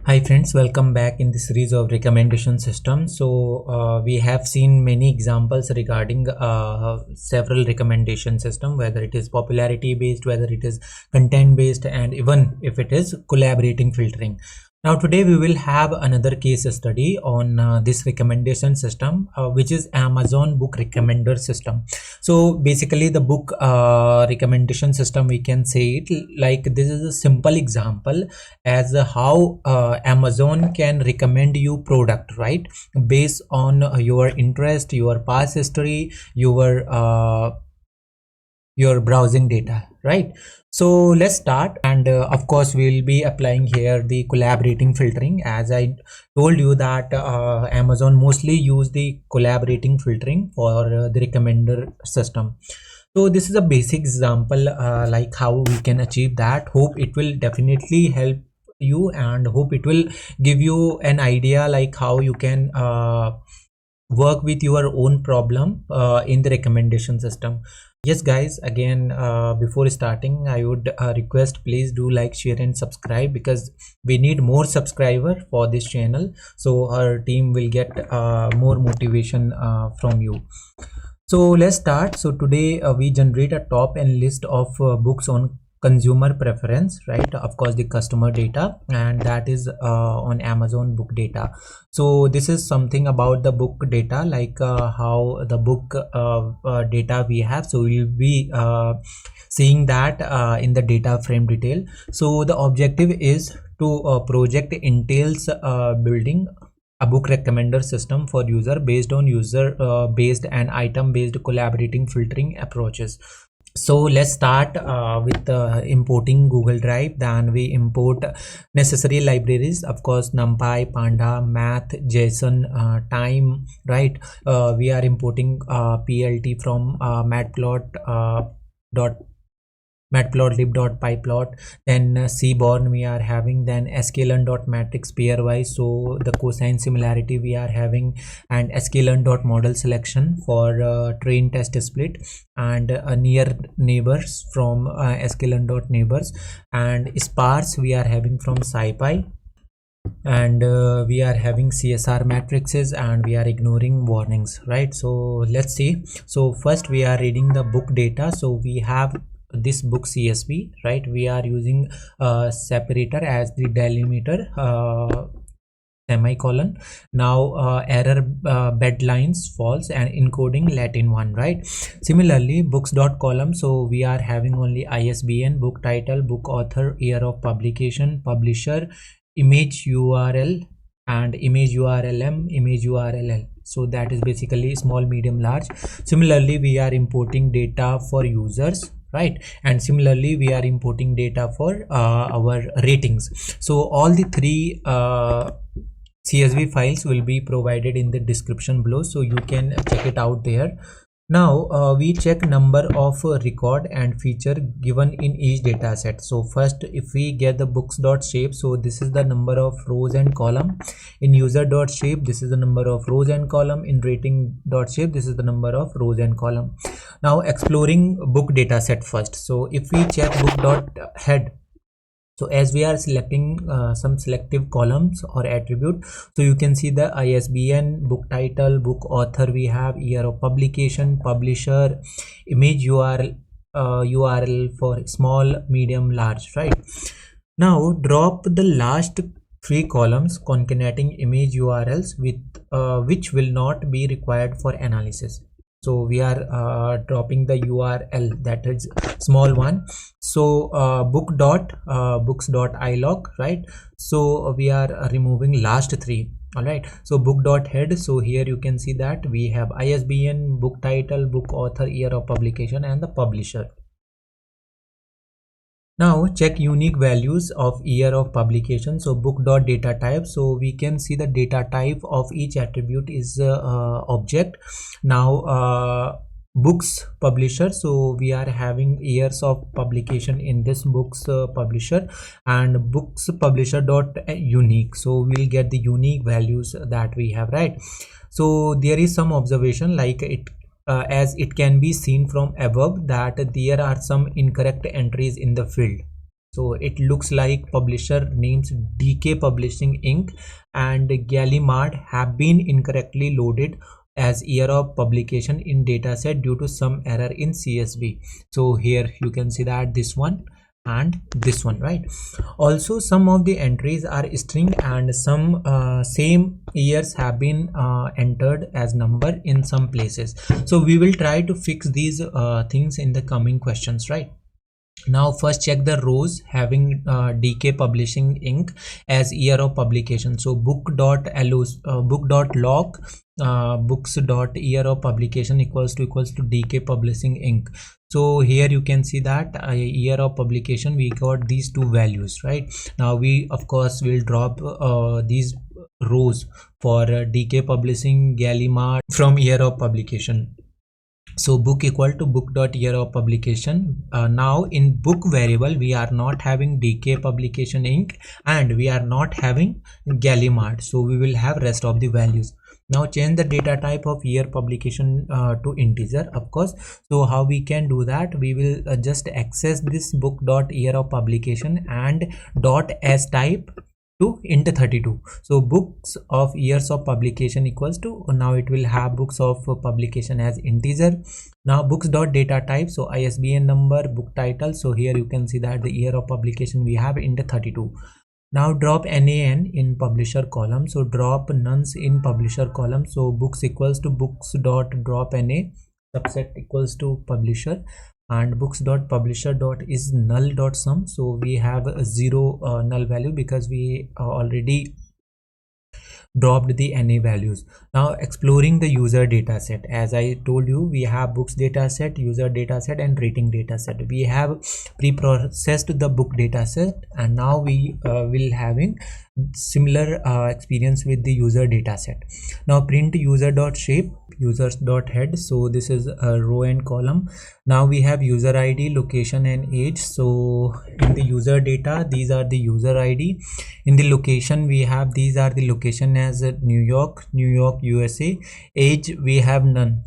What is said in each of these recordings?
Hi friends, welcome back in the series of recommendation system. We have seen many examples regarding several recommendation system, whether it is popularity based, whether it is content based, and even if it is collaborating filtering. Now today we will have another case study on this recommendation system, which is Amazon book recommender system. So basically the book recommendation system, we can say it like this is a simple example as how Amazon can recommend you product, right, based on your interest, your past history, your browsing data, right? So let's start, and of course we'll be applying here the collaborating filtering. As I told you that Amazon mostly use the collaborating filtering for the recommender system. So this is a basic example like how we can achieve that. Hope it will definitely help you, and hope it will give you an idea like how you can work with your own problem in the recommendation system. Yes guys, again before starting I would request, please do like, share and subscribe, because we need more subscriber for this channel, so our team will get more motivation from you. So let's start. So today we generate a top and list of books on consumer preference, right? Of course the customer data, and that is on Amazon book data. So this is something about the book data, like how the book data we have. So we'll be seeing that in the data frame detail. So the objective is to project entails building a book recommender system for user based on user based and item based collaborating filtering approaches. So let's start with importing Google Drive. Then we import necessary libraries, of course NumPy, Panda, Math, JSON, Time, right? We are importing PLT from matplotlib.pyplot, then Seaborn we are having, then sklearn.matrix pairwise, so the cosine similarity we are having, and sklearn.model selection for train test split, and near neighbors from sklearn.neighbors, and sparse we are having from SciPy, and we are having CSR matrices, and we are ignoring warnings, right? So let's see. So first we are reading the book data. So we have this book CSV, right? We are using separator as the delimiter, semicolon. Now error bed lines false, and encoding Latin 1, right? Similarly books.column, so we are having only ISBN, book title, book author, year of publication, publisher, image URL, and image URLM, image URLL. So that is basically small, medium, large. Similarly we are importing data for users, right? And similarly we are importing data for our ratings. So all the three CSV files will be provided in the description below, so you can check it out there. Now we check number of record and feature given in each data set. So first, if we get the books.shape, so this is the number of rows and column. In user.shape, this is the number of rows and column. In rating.shape, this is the number of rows and column. Now exploring book data set first. So if we check book.head, so as we are selecting some selective columns or attribute, so you can see the ISBN, book title, book author, we have year of publication, publisher, image URL, URL for small, medium, large, right? Now drop the last three columns concatenating image URLs with which will not be required for analysis. So we are dropping the URL, that is small one. So books.ilog, right? So we are removing last three. All right, so book.head, so here you can see that we have ISBN, book title, book author, year of publication, and the publisher. Now check unique values of year of publication. So book.data type, so we can see the data type of each attribute is object. Now books publisher, so we are having years of publication in this books publisher, and books publisher dot unique, so we'll get the unique values that we have, right? So there is some observation, like it as it can be seen from above that there are some incorrect entries in the field. So it looks like publisher names DK Publishing Inc. and Gallimard have been incorrectly loaded as year of publication in dataset due to some error in CSV. So here you can see that this one and this one, right? Also some of the entries are string and some same years have been entered as number in some places. So we will try to fix these things in the coming questions, right? Now first check the rows having DK Publishing Inc. as year of publication. So book.log books.year of publication equals to DK Publishing Inc. So here you can see that year of publication we got these two values, right? Now we of course will drop these rows for DK Publishing Gallimard from year of publication. So book equal to book.year of publication. Now in book variable we are not having DK Publication Inc. and we are not having Gallimard, so we will have rest of the values. Now change the data type of year publication to integer, of course. So how we can do that? We will just access this book.year of publication and dot as type to int 32. So books of years of publication equals to, now it will have books of publication as integer. Now books dot data type, so ISBN number, book title. So here you can see that the year of publication we have int 32. Now drop NaN in publisher column. So drop nuns in publisher column. So books equals to books dot drop NA subset equals to publisher, and books dot publisher dot is null dot sum. So we have a 0 null value because we already dropped the NA values. Now exploring the user data set, as I told you, we have books data set, user data set and rating data set. We have pre-processed the book data set and now we will having similar experience with the user data set. Now print user dot shape, users dot head. So this is a row and column. Now we have user ID, location and age. So in the user data these are the user ID. In the location we have, these are the location as New York USA. Age we have none.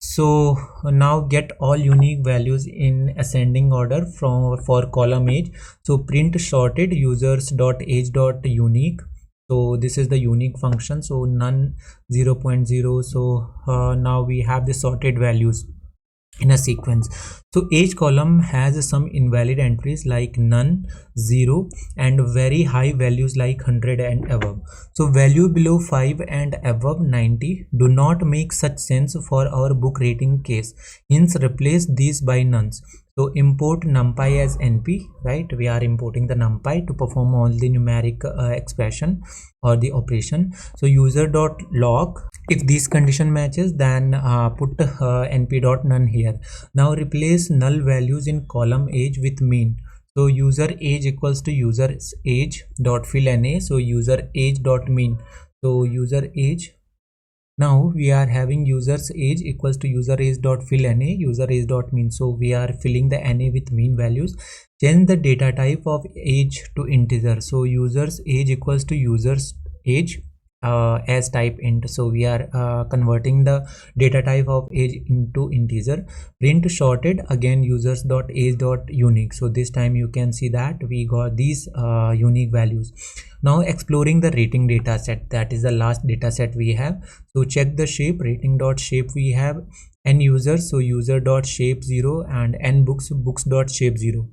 So now get all unique values in ascending order for column age. So print sorted users dot age dot unique. So this is the unique function. So none 0.0. So now we have the sorted values in a sequence. So age column has some invalid entries like none, 0 and very high values like 100 and above. So value below 5 and above 90 do not make such sense for our book rating case, hence replace these by nuns. So import numpy as np, right? We are importing the numpy to perform all the numeric expression or the operation. So user dot log, if this condition matches then put np dot none here. Now replace null values in column age with mean. So user age equals to user age dot fill na. So user age dot mean. So user age, now we are having users age equals to user age dot fill na, user age dot mean. So we are filling the na with mean values. Change the data type of age to integer. So users age equals to users age as type int. So we are converting the data type of age into integer. Print sorted, again users dot age dot unique. So this time you can see that we got these unique values. Now exploring the rating data set, that is the last data set we have. So check the shape, rating dot shape we have n users, so user dot shape 0 and n books, books dot shape 0.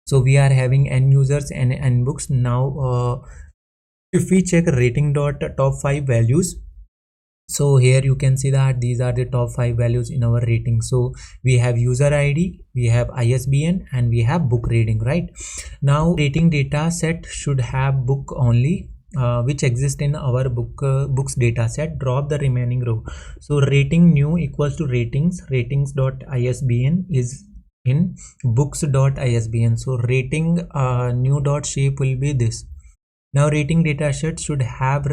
So we are having n users and n books. Now if we check rating dot top 5 values, so here you can see that these are the top 5 values in our rating. So we have user ID, we have ISBN and we have book rating, right? Now rating data set should have book only which exist in our books data set. Drop the remaining row. So rating new equals to ratings, ratings dot ISBN is in books dot ISBN. So rating new dot shape will be this. Now rating dataset should have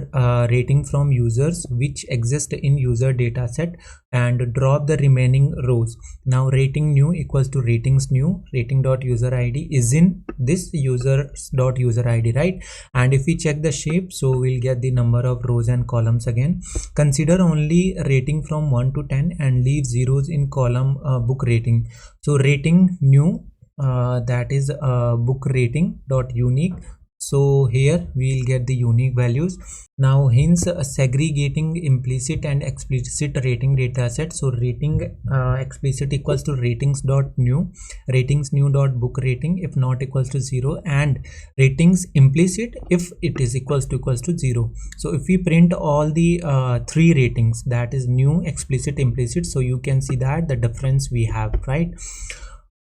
rating from users which exist in user dataset and drop the remaining rows. Now rating new equals to ratings new, rating dot user ID is in this users dot user ID, right? And if we check the shape, so we'll get the number of rows and columns again. Consider only rating from 1 to 10 and leave zeros in column book rating. So rating new that is book rating dot unique. So here we'll get the unique values. Now hence segregating implicit and explicit rating data set. So rating explicit equals to ratings dot new, ratings new dot book rating if not equals to 0, and ratings implicit if it is equals to 0. So if we print all the three ratings, that is new, explicit, implicit, so you can see that the difference we have, right?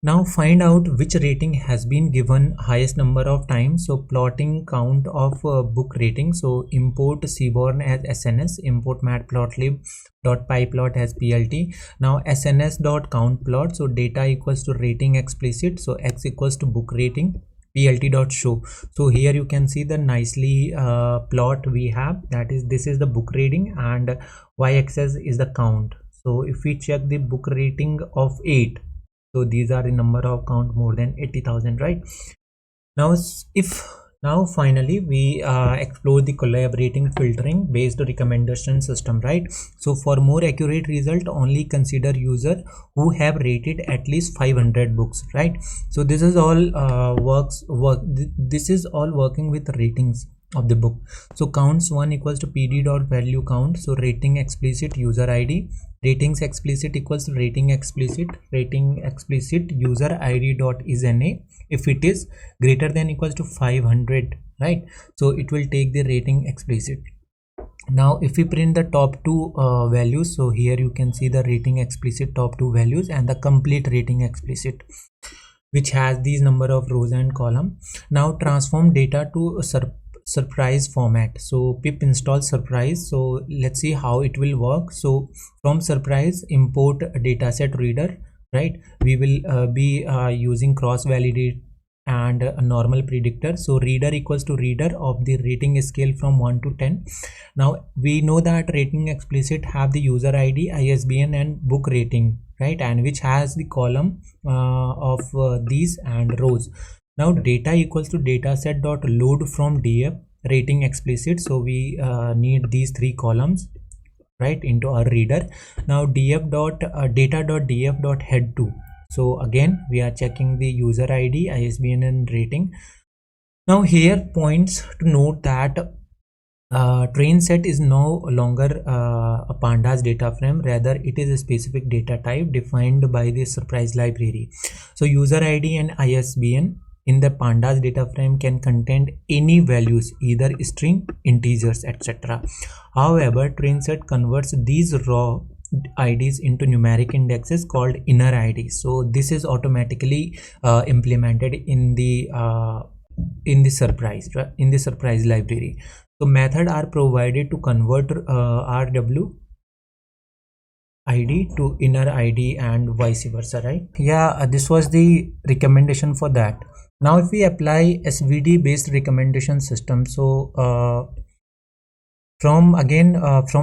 Now find out which rating has been given highest number of times. So plotting count of book rating. So import Seaborn as SNS, import matplotlib.pyplot as PLT. Now SNS dot count plot. So data equals to rating explicit. So X equals to book rating. PLT dot show. So here you can see the nicely plot we have, that is this is the book rating and y-axis is the count. So if we check the book rating of 8, so these are the number of count more than 80,000, right? Now finally we explore the collaborating filtering based recommendation system, right? So for more accurate result, only consider user who have rated at least 500 books, right? So this is all this is all working with ratings of the book. So counts 1 equals to pd dot value count. So rating explicit user id, ratings explicit equals to rating explicit user id dot is na if it is greater than equals to 500, right? So it will take the rating explicit. Now if we print the top two values, so here you can see the rating explicit top two values and the complete rating explicit, which has these number of rows and column. Now transform data to surprise format. So pip install surprise. So let's see how it will work. So from surprise import dataset reader, right? We will be using cross validate and a normal predictor. So reader equals to reader of the rating scale from 1 to 10. Now we know that rating explicit have the user id, isbn and book rating, right? And which has the column of these and rows. Now data equals to dataset dot load from df rating explicit. So we need these three columns, right, into our reader. Now df dot data dot df dot head to. So again we are checking the user id, isbn and rating. Now here points to note that train set is no longer a pandas data frame, rather it is a specific data type defined by the surprise library. So user id and isbn in the pandas data frame can contain any values, either string, integers, etc. However, train set converts these raw IDs into numeric indexes called inner IDs. So this is automatically implemented in the surprise library. So method are provided to convert RW ID to inner ID and vice versa, right? Yeah, this was the recommendation for that. Now if we apply SVD based recommendation system, so from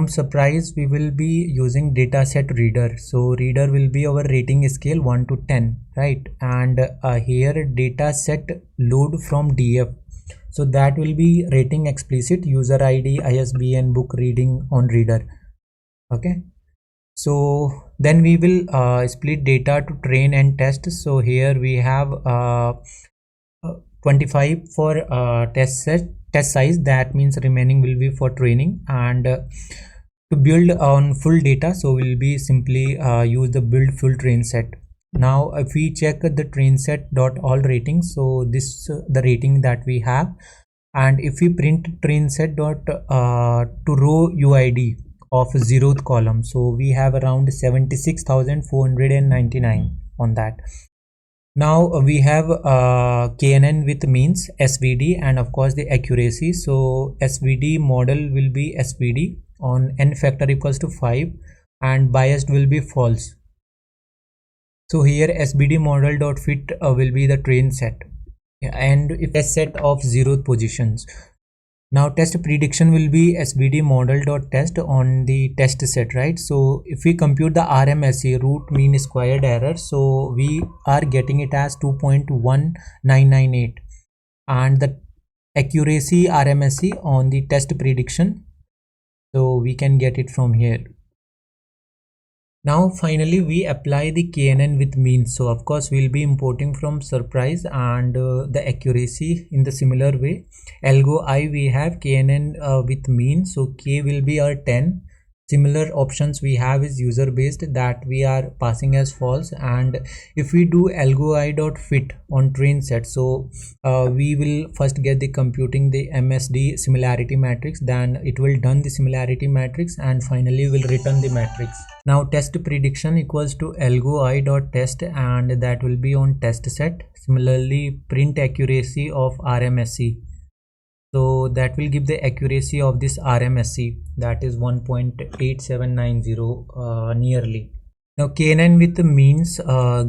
surprise we will be using dataset reader. So reader will be our rating scale 1 to 10, right? And here dataset load from df, so that will be rating explicit, user id, isbn, book reading on reader. Okay, so then we will split data to train and test. So here we have 25 for test size, that means remaining will be for training. And to build on full data, so we'll be simply use the build full train set. Now if we check the train set dot all ratings, so this the rating that we have. And if we print train set dot to row uid of 0th column, so we have around 76,499 on that. Now we have KNN with means, SVD, and of course the accuracy. So SVD model will be SVD on n factor equals to 5 and biased will be false. So here SVD model dot fit will be the train set, and if a set of 0th positions. Now test prediction will be SVD model dot test on the test set, right? So if we compute the RMSE, root mean squared error, so we are getting it as 2.1998, and the accuracy RMSE on the test prediction, so we can get it from here. Now finally we apply the KNN with means. So of course we'll be importing from surprise, and the accuracy in the similar way. Algo I we have KNN with means, so K will be our 10. Similar options we have is user based, that we are passing as false. And if we do algo I dot fit on train set, so we will first get the computing the MSD similarity matrix, then it will done the similarity matrix, and finally will return the matrix. Now test prediction equals to algo I dot test, and that will be on test set. Similarly print accuracy of RMSE, so that will give the accuracy of this RMSE, that is 1.8790 nearly. Now KNN with the means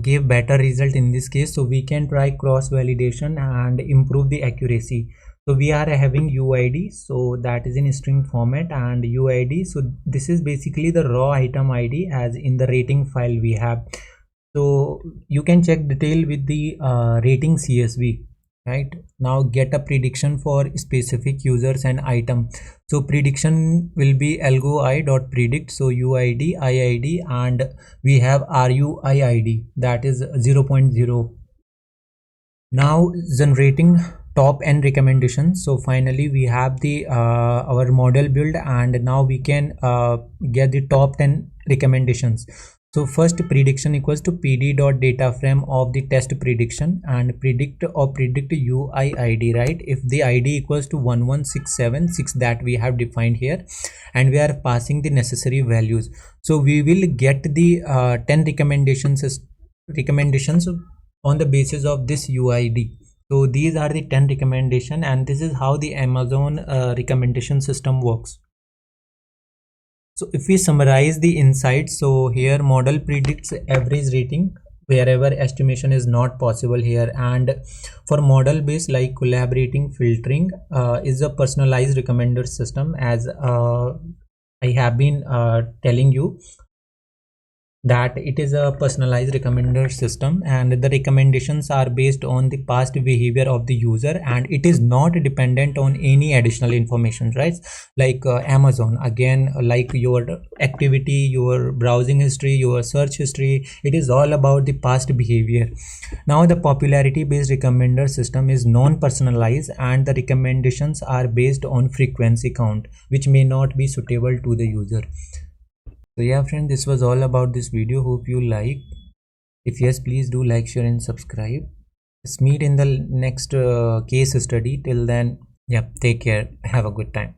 gave better result in this case, so we can try cross validation and improve the accuracy. So we are having UID, so that is in string format, and UID, so this is basically the raw item ID as in the rating file we have. So you can check detail with the rating CSV. Right now get a prediction for specific users and item. So prediction will be algo I dot predict, so UID IID, and we have RUIID, that is 0.0. Now generating top n recommendations. So finally we have the our model build, and now we can get the top 10 recommendations. So first prediction equals to pd dot data frame of the test prediction, and predict or predict UIID, right? If the ID equals to 11676 that we have defined here, and we are passing the necessary values, so we will get the 10 recommendations on the basis of this UID. So these are the 10 recommendation, and this is how the Amazon recommendation system works. So if we summarize the insights, so here model predicts average rating wherever estimation is not possible here, and for model based like collaborating filtering is a personalized recommender system, as I have been telling you that it is a personalized recommender system, and the recommendations are based on the past behavior of the user, and it is not dependent on any additional information, right? Like Amazon, again, like your activity, your browsing history, your search history, it is all about the past behavior. Now the popularity based recommender system is non-personalized, and the recommendations are based on frequency count, which may not be suitable to the user. So yeah friend, this was all about this video. Hope you like. If yes, please do like, share and subscribe. Let's meet in the next case study. Till then, yeah, take care, have a good time.